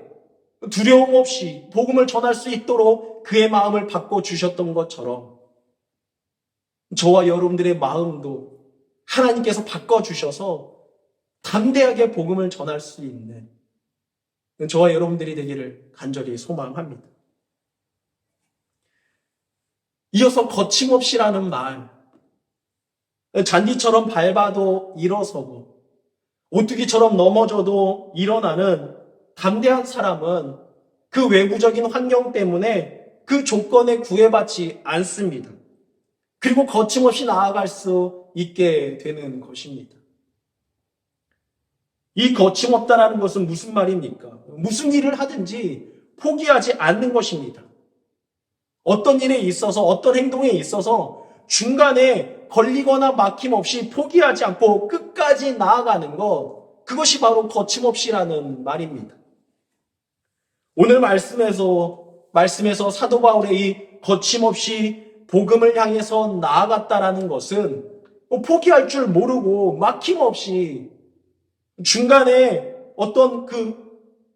두려움 없이 복음을 전할 수 있도록 그의 마음을 바꿔주셨던 것처럼 저와 여러분들의 마음도 하나님께서 바꿔주셔서 담대하게 복음을 전할 수 있는 저와 여러분들이 되기를 간절히 소망합니다. 이어서 거침없이라는 말, 잔디처럼 밟아도 일어서고 오뚜기처럼 넘어져도 일어나는 담대한 사람은 그 외부적인 환경 때문에 그 조건에 구애받지 않습니다. 그리고 거침없이 나아갈 수 있게 되는 것입니다. 이 거침없다라는 것은 무슨 말입니까? 무슨 일을 하든지 포기하지 않는 것입니다. 어떤 일에 있어서, 어떤 행동에 있어서 중간에 걸리거나 막힘없이 포기하지 않고 끝까지 나아가는 것, 그것이 바로 거침없이라는 말입니다. 오늘 말씀에서 사도 바울의 이 거침없이 복음을 향해서 나아갔다라는 것은 포기할 줄 모르고 막힘없이 중간에 어떤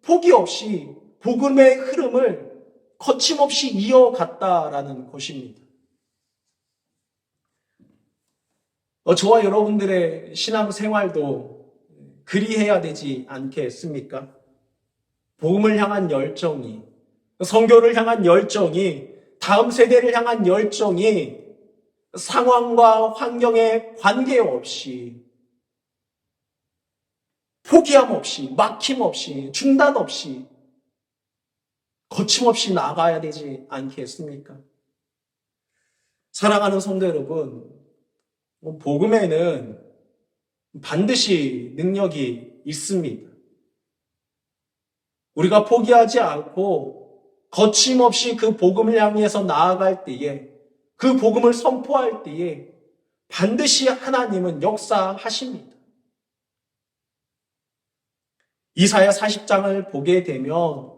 포기 없이 복음의 흐름을 거침없이 이어갔다라는 것입니다. 저와 여러분들의 신앙생활도 그리해야 되지 않겠습니까? 복음을 향한 열정이, 선교를 향한 열정이, 다음 세대를 향한 열정이 상황과 환경에 관계없이 포기함 없이, 막힘 없이, 중단 없이, 거침없이 나가야 되지 않겠습니까? 사랑하는 성도 여러분, 복음에는 반드시 능력이 있습니다. 우리가 포기하지 않고 거침없이 그 복음을 향해서 나아갈 때에, 그 복음을 선포할 때에 반드시 하나님은 역사하십니다. 이사야 40장을 보게 되면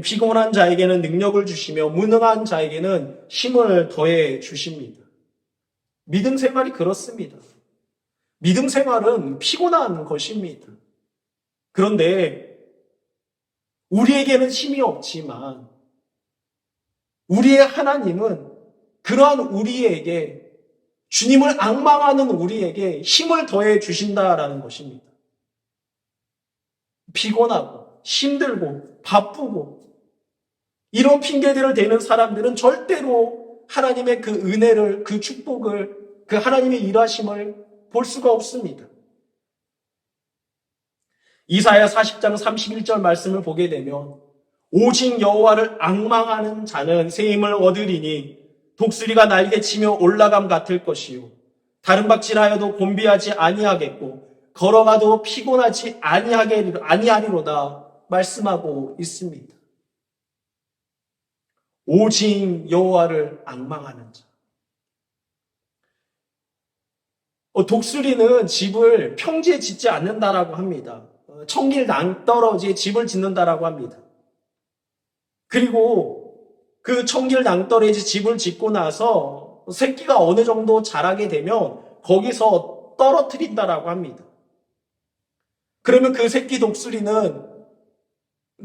피곤한 자에게는 능력을 주시며 무능한 자에게는 힘을 더해 주십니다. 믿음 생활이 그렇습니다. 믿음 생활은 피곤한 것입니다. 그런데 우리에게는 힘이 없지만 우리의 하나님은 그러한 우리에게, 주님을 앙망하는 우리에게 힘을 더해 주신다라는 것입니다. 피곤하고 힘들고 바쁘고 이런 핑계들을 대는 사람들은 절대로 하나님의 그 은혜를, 그 축복을, 그 하나님의 일하심을 볼 수가 없습니다. 이사야 40장 31절 말씀을 보게 되면 오직 여호와를 앙망하는 자는 새 힘을 얻으리니 독수리가 날개치며 올라감 같을 것이요 다른 박질하여도 곤비하지 아니하겠고 걸어가도 피곤하지 아니하리로다 말씀하고 있습니다. 오직 여호와를 앙망하는 자. 독수리는 집을 평지에 짓지 않는다라고 합니다. 청길 낭떠러지에 집을 짓는다라고 합니다. 그리고 그 청길 낭떠러지 집을 짓고 나서 새끼가 어느 정도 자라게 되면 거기서 떨어뜨린다라고 합니다. 그러면 그 새끼 독수리는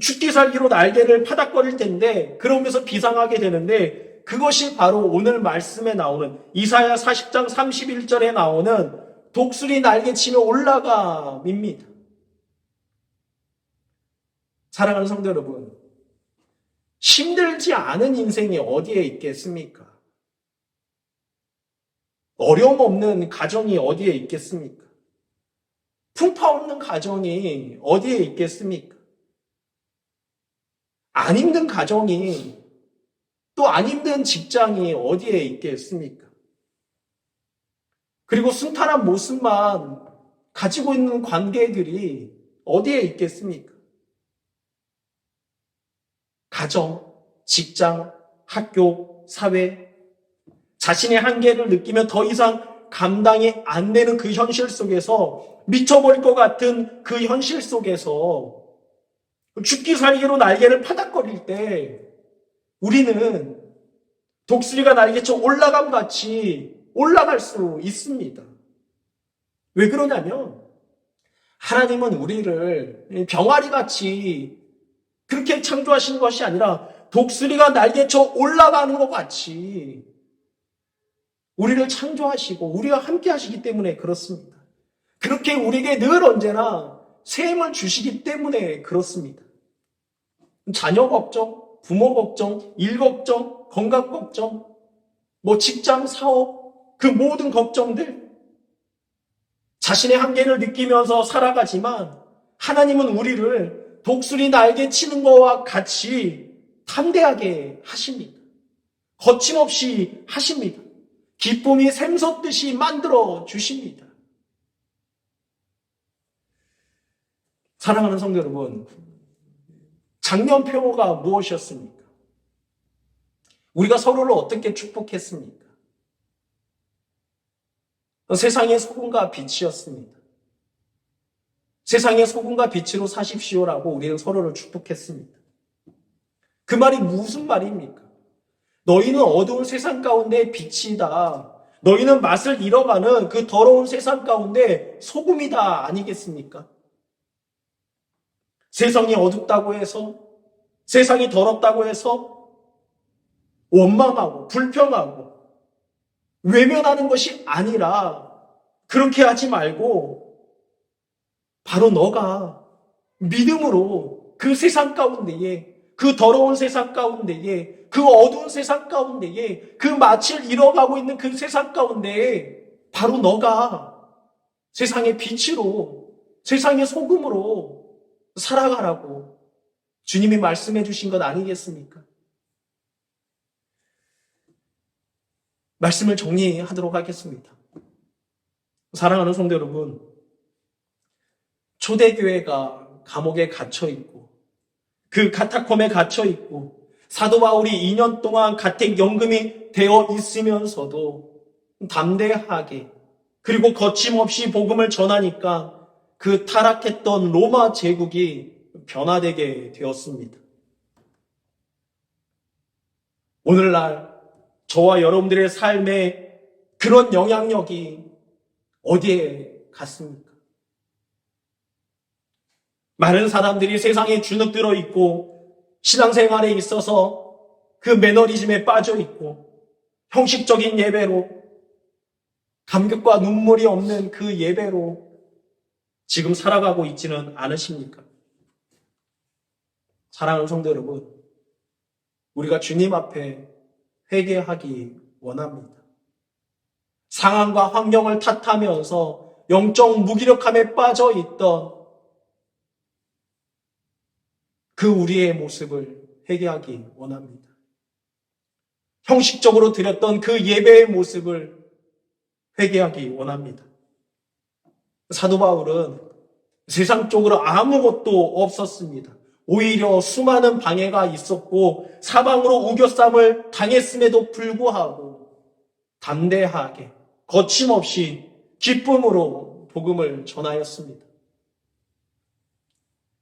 죽기 살기로 날개를 파닥거릴 텐데 그러면서 비상하게 되는데 그것이 바로 오늘 말씀에 나오는 이사야 40장 31절에 나오는 독수리 날개치며 올라감입니다. 사랑하는 성도 여러분, 힘들지 않은 인생이 어디에 있겠습니까? 어려움 없는 가정이 어디에 있겠습니까? 풍파 없는 가정이 어디에 있겠습니까? 안 힘든 가정이, 또 안 힘든 직장이 어디에 있겠습니까? 그리고 순탄한 모습만 가지고 있는 관계들이 어디에 있겠습니까? 가정, 직장, 학교, 사회, 자신의 한계를 느끼며 더 이상 감당이 안 되는 그 현실 속에서, 미쳐버릴 것 같은 그 현실 속에서 죽기 살기로 날개를 파닥거릴 때 우리는 독수리가 날개쳐 올라감 같이 올라갈 수 있습니다. 왜 그러냐면 하나님은 우리를 병아리 같이 그렇게 창조하신 것이 아니라 독수리가 날개쳐 올라가는 것 같이 우리를 창조하시고 우리와 함께 하시기 때문에 그렇습니다. 그렇게 우리에게 늘 언제나 새 힘을 주시기 때문에 그렇습니다. 자녀 걱정, 부모 걱정, 일 걱정, 건강 걱정, 직장, 사업, 그 모든 걱정들, 자신의 한계를 느끼면서 살아가지만 하나님은 우리를 독수리 날개 치는 것과 같이 담대하게 하십니다. 거침없이 하십니다. 기쁨이 샘솟듯이 만들어 주십니다. 사랑하는 성도 여러분, 작년 표어가 무엇이었습니까? 우리가 서로를 어떻게 축복했습니까? 세상의 소금과 빛이었습니다. 세상의 소금과 빛으로 사십시오라고 우리는 서로를 축복했습니다. 그 말이 무슨 말입니까? 너희는 어두운 세상 가운데 빛이다. 너희는 맛을 잃어가는 그 더러운 세상 가운데 소금이다 아니겠습니까? 세상이 어둡다고 해서, 세상이 더럽다고 해서 원망하고 불평하고 외면하는 것이 아니라 그렇게 하지 말고 바로 너가 믿음으로 그 세상 가운데에, 그 더러운 세상 가운데에, 그 어두운 세상 가운데에, 그 맛을 잃어가고 있는 그 세상 가운데에 바로 너가 세상의 빛으로, 세상의 소금으로 살아가라고 주님이 말씀해 주신 것 아니겠습니까? 말씀을 정리하도록 하겠습니다. 사랑하는 성도 여러분, 초대교회가 감옥에 갇혀있고 그 카타콤에 갇혀있고 사도 바울이 2년 동안 가택연금이 되어 있으면서도 담대하게 그리고 거침없이 복음을 전하니까 그 타락했던 로마 제국이 변화되게 되었습니다. 오늘날 저와 여러분들의 삶에 그런 영향력이 어디에 갔습니까? 많은 사람들이 세상에 주눅들어 있고 신앙생활에 있어서 그 매너리즘에 빠져 있고 형식적인 예배로 감격과 눈물이 없는 그 예배로 지금 살아가고 있지는 않으십니까? 사랑하는 성도 여러분, 우리가 주님 앞에 회개하기 원합니다. 상황과 환경을 탓하면서 영적 무기력함에 빠져 있던 그 우리의 모습을 회개하기 원합니다. 형식적으로 드렸던 그 예배의 모습을 회개하기 원합니다. 사도 바울은 세상적으로 아무것도 없었습니다. 오히려 수많은 방해가 있었고 사방으로 우겨쌈을 당했음에도 불구하고 담대하게 거침없이 기쁨으로 복음을 전하였습니다.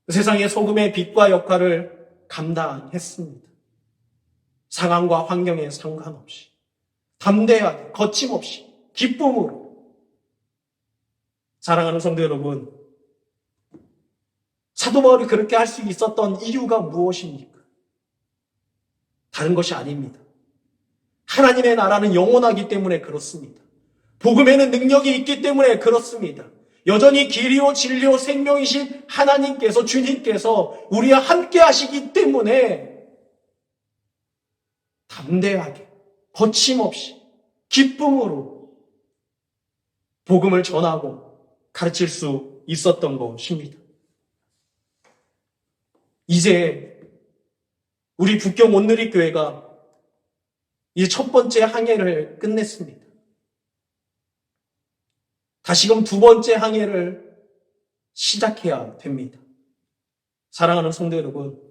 세상의 소금의 빛과 역할을 감당했습니다. 상황과 환경에 상관없이 담대하게 거침없이 기쁨으로. 사랑하는 성도 여러분, 사도 바울이 그렇게 할 수 있었던 이유가 무엇입니까? 다른 것이 아닙니다. 하나님의 나라는 영원하기 때문에 그렇습니다. 복음에는 능력이 있기 때문에 그렇습니다. 여전히 길이요 진리요 생명이신 하나님께서, 주님께서 우리와 함께 하시기 때문에 담대하게 거침없이 기쁨으로 복음을 전하고 가르칠 수 있었던 것입니다. 이제 우리 북경 온누리교회가 이제 첫 번째 항해를 끝냈습니다. 다시금 두 번째 항해를 시작해야 됩니다. 사랑하는 성도 여러분,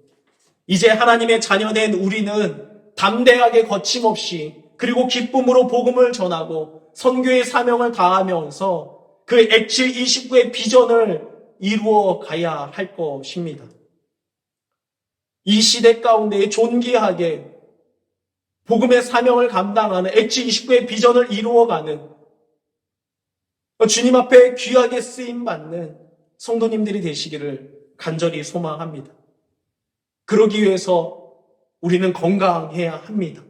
이제 하나님의 자녀된 우리는 담대하게 거침없이 그리고 기쁨으로 복음을 전하고 선교의 사명을 다하면서 그 H29의 비전을 이루어 가야 할 것입니다. 이 시대 가운데 존귀하게 복음의 사명을 감당하는 H29의 비전을 이루어가는 주님 앞에 귀하게 쓰임받는 성도님들이 되시기를 간절히 소망합니다. 그러기 위해서 우리는 건강해야 합니다.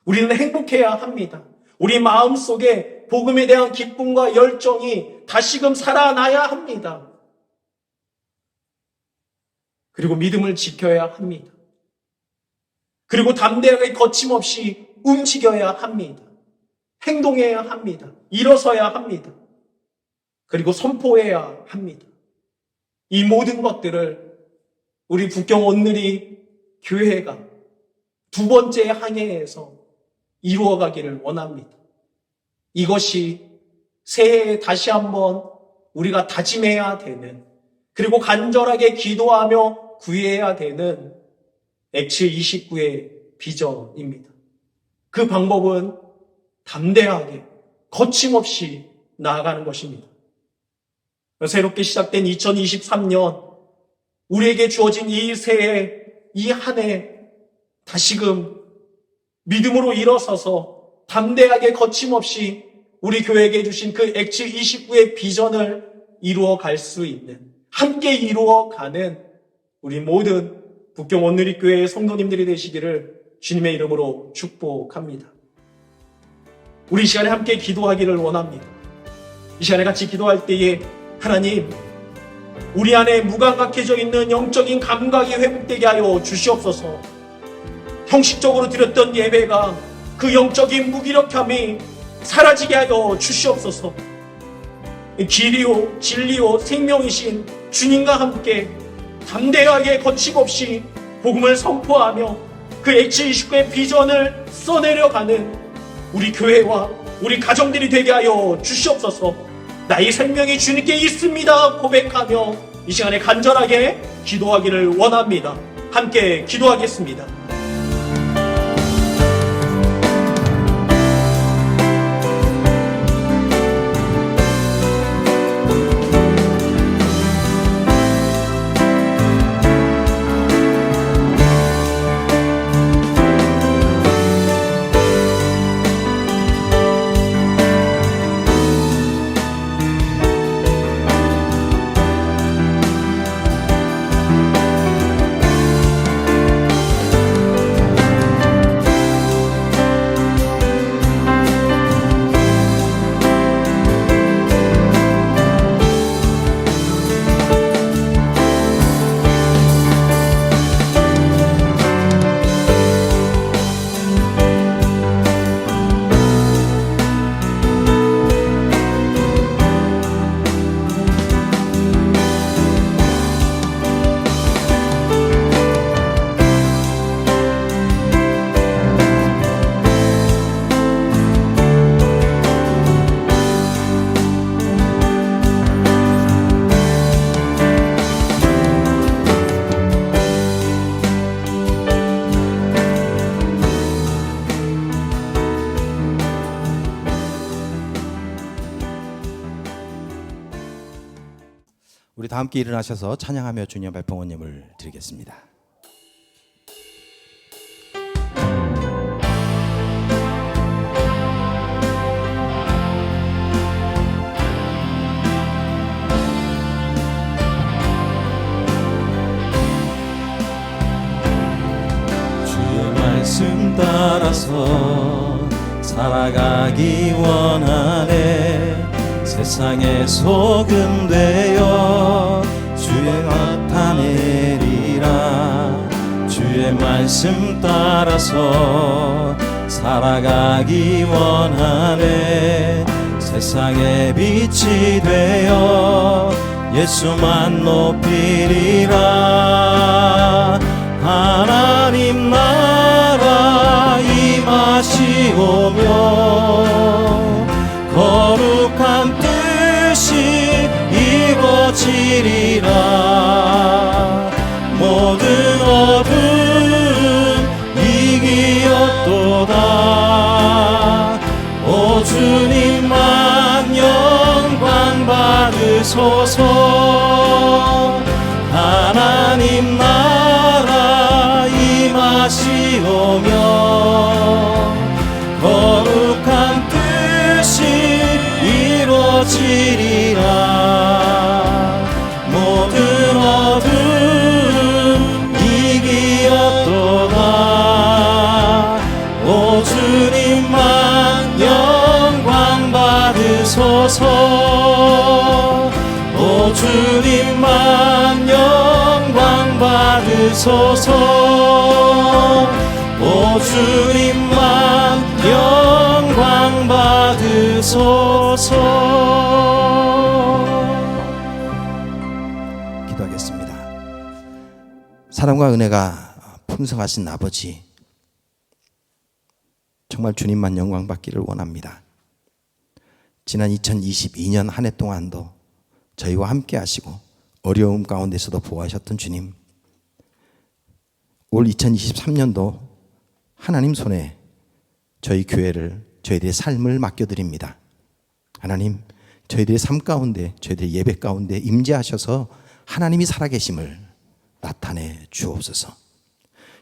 우리는 행복해야 합니다. 우리 마음속에 복음에 대한 기쁨과 열정이 다시금 살아나야 합니다. 그리고 믿음을 지켜야 합니다. 그리고 담대하게 거침없이 움직여야 합니다. 행동해야 합니다. 일어서야 합니다. 그리고 선포해야 합니다. 이 모든 것들을 우리 북경 온누리 교회가 두 번째 항해에서 이루어가기를 원합니다. 이것이 새해에 다시 한번 우리가 다짐해야 되는, 그리고 간절하게 기도하며 구해야 되는 엑츠 29의 비전입니다. 그 방법은 담대하게 거침없이 나아가는 것입니다. 새롭게 시작된 2023년, 우리에게 주어진 이 새해, 이 한 해 다시금 믿음으로 일어서서 담대하게 거침없이 우리 교회에게 주신 그 엑츠 29의 비전을 이루어 갈 수 있는, 함께 이루어가는 우리 모든 북경 온누리교회의 성도님들이 되시기를 주님의 이름으로 축복합니다. 우리 이 시간에 함께 기도하기를 원합니다. 이 시간에 같이 기도할 때에 하나님, 우리 안에 무감각해져 있는 영적인 감각이 회복되게 하여 주시옵소서. 형식적으로 드렸던 예배가 그 영적인 무기력함이 사라지게 하여 주시옵소서. 길이요 진리요 생명이신 주님과 함께 담대하게 거침없이 복음을 선포하며 그 엑츠 29의 비전을 써내려가는 우리 교회와 우리 가정들이 되게 하여 주시옵소서. 나의 생명이 주님께 있습니다 고백하며 이 시간에 간절하게 기도하기를 원합니다. 함께 기도하겠습니다. 우리 다 함께 일어나셔서 찬양하며 주님 앞에 봉헌예물 드리겠습니다. 주의 말씀 따라서 살아가기 원하네. 세상의 소금 되어 주의 나타내리라. 주의 말씀 따라서 살아가기 원하네. 세상의 빛이 되어 예수만 높이리라. 하나님 나라 임하시오며 거룩한 뜻이 이루어지리라. 모든 어둠 이기었도다. 오 주님만 영광 받으소서. 하나님 나라 임하시오며 거룩한 이루어지리라. 모든 어둠 이기었도다. 오 주님만 영광 받으소서. 오 주님만 영광 받으소서. 오 주님만 영광 받으소서. 기도하겠습니다. 사랑과 은혜가 풍성하신 아버지, 정말 주님만 영광 받기를 원합니다. 지난 2022년 한 해 동안도 저희와 함께 하시고 어려움 가운데서도 보호하셨던 주님, 올 2023년도 하나님 손에 저희 교회를, 저희들의 삶을 맡겨드립니다. 하나님, 저희들의 삶 가운데, 저희들의 예배 가운데 임재하셔서 하나님이 살아계심을 나타내 주옵소서.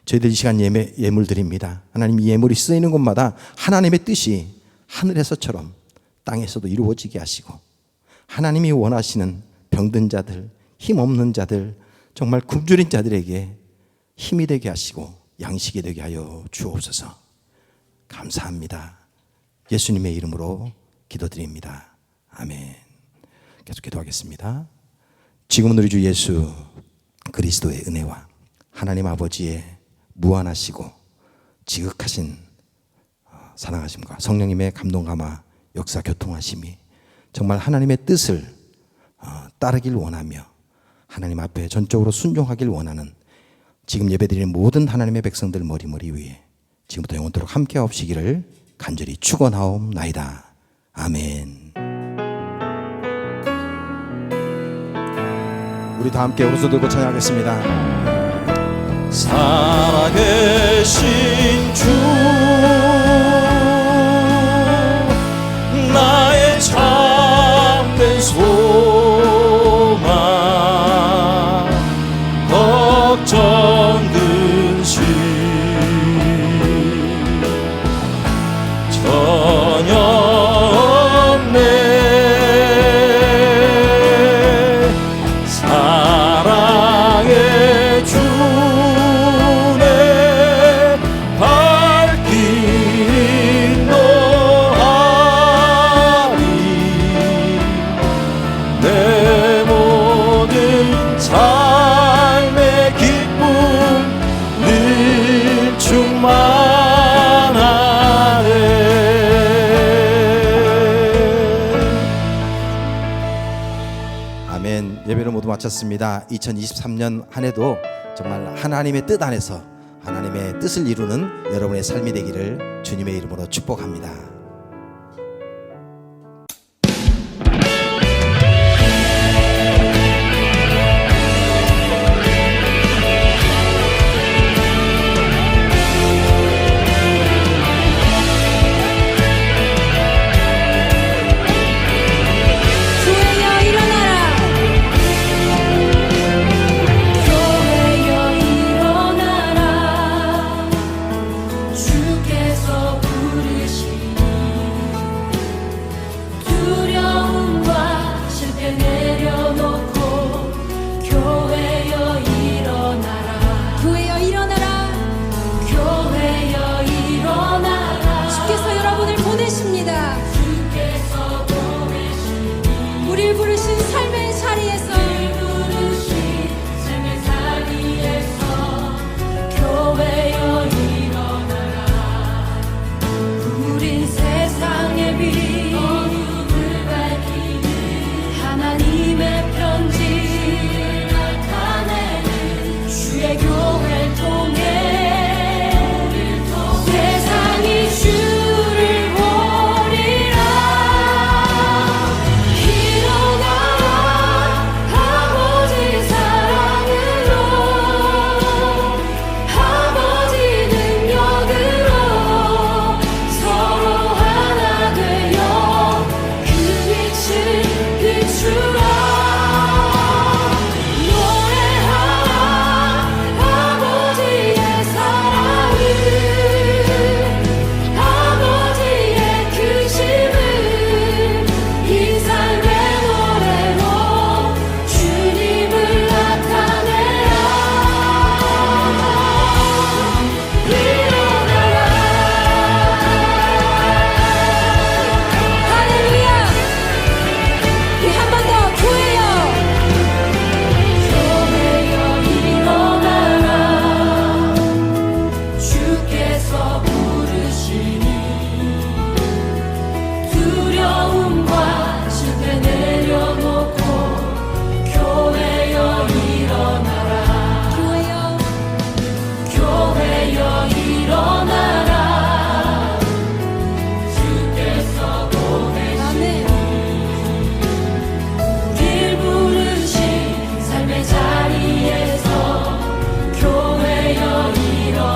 저희들 이 시간 예물 드립니다. 하나님, 이 예물이 쓰이는 곳마다 하나님의 뜻이 하늘에서처럼 땅에서도 이루어지게 하시고, 하나님이 원하시는 병든 자들, 힘없는 자들, 정말 굶주린 자들에게 힘이 되게 하시고 양식이 되게 하여 주옵소서. 감사합니다. 예수님의 이름으로 기도드립니다. 아멘. 계속 기도하겠습니다. 지금은 우리 주 예수 그리스도의 은혜와 하나님 아버지의 무한하시고 지극하신 사랑하심과 성령님의 감동 감화 역사 교통하심이 정말 하나님의 뜻을 따르길 원하며 하나님 앞에 전적으로 순종하길 원하는 지금 예배드리는 모든 하나님의 백성들 머리머리 위에 지금부터 영원토록 함께 하옵시기를 간절히 축원하옵나이다. 아멘. 우리 다 함께 오른손 들고 찬양하겠습니다. 살아계신 주, 나의 참된 소망, 걱정 근심 전혀 없네. 사랑의 주내 발길 인도하리. 내 모든 삶의 기쁨 늘 충만하네. 아멘. 예배를 모두 마쳤습니다. 2023년 한 해도 정말 하나님의 뜻 안에서 하나님의 뜻을 이루는 여러분의 삶이 되기를 주님의 이름으로 축복합니다. 교회여 일어나라. 교회여 일어나라. 주께서 부르시니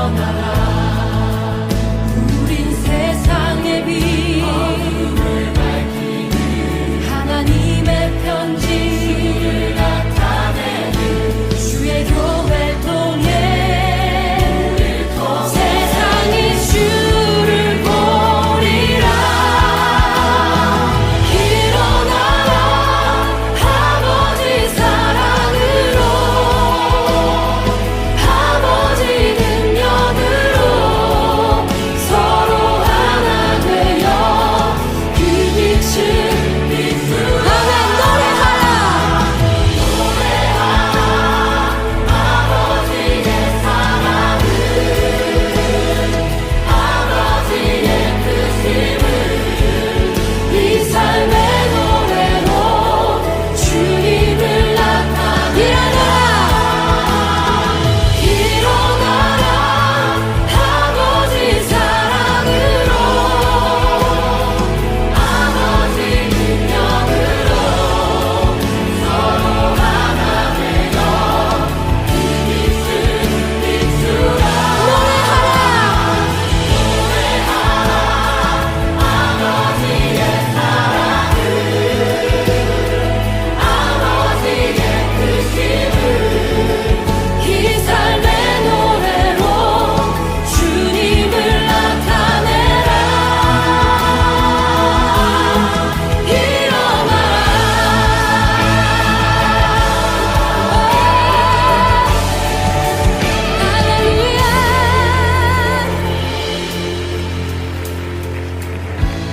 일어나라